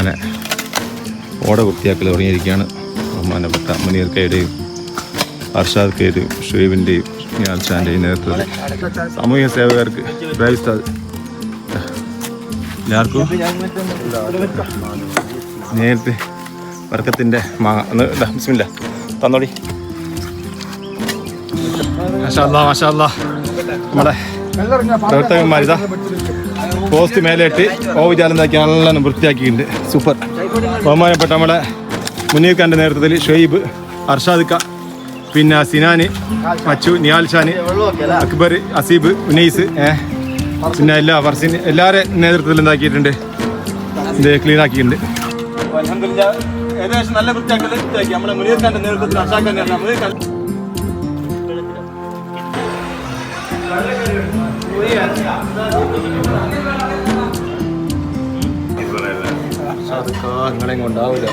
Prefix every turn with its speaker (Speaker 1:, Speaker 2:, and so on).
Speaker 1: അങ്ങനെ ഓട വൃത്തിയാക്കൽ തുടങ്ങിയിരിക്കുകയാണ്. ബഹുമാനപ്പെട്ട മുനീർക്കയുടെയും അർഷാദ് കയുടെയും ഷുഹൈബിൻ്റെയും നിയാൽഷാൻ്റെയും നേതൃത്വത്തിൽ സാമൂഹിക സേവകർക്ക് എല്ലാവർക്കും നേരത്തെ വർക്കത്തിൻ്റെ ബിസ്മില്ലാ തന്നോടി. മാഷാ അല്ലാ മാഷാ അല്ലാ. നമ്മുടെ പ്രവർത്തകന്മാരിതാ പോസ്റ്റ് മേലേട്ട് ഓവുചാലം എന്താക്കി നല്ല വൃത്തിയാക്കിയിട്ടുണ്ട്. സൂപ്പർ. ബഹുമാനപ്പെട്ട നമ്മുടെ മുനീർഖാൻ്റെ നേതൃത്വത്തിൽ ഷുഹൈബ്, അർഷാദ്, പിന്നെ സിനാന്, മച്ചു, നിയാൽഷാന്, അക്ബർ, അസീബ്, ഉനൈസ്, പിന്നെ ഫർസിൻ എല്ലാവരുടെ നേതൃത്വത്തിൽ എന്താക്കിയിട്ടുണ്ട്, ഇത് ക്ലീൻ ആക്കിയിട്ടുണ്ട്. ഏകദേശം നല്ല വൃത്തിയാക്കി നമ്മുടെ മുനീർഖാൻ്റെ നേതൃത്വത്തിൽ അർഷാദ് നിങ്ങളെങ്ങും ഉണ്ടാവില്ല.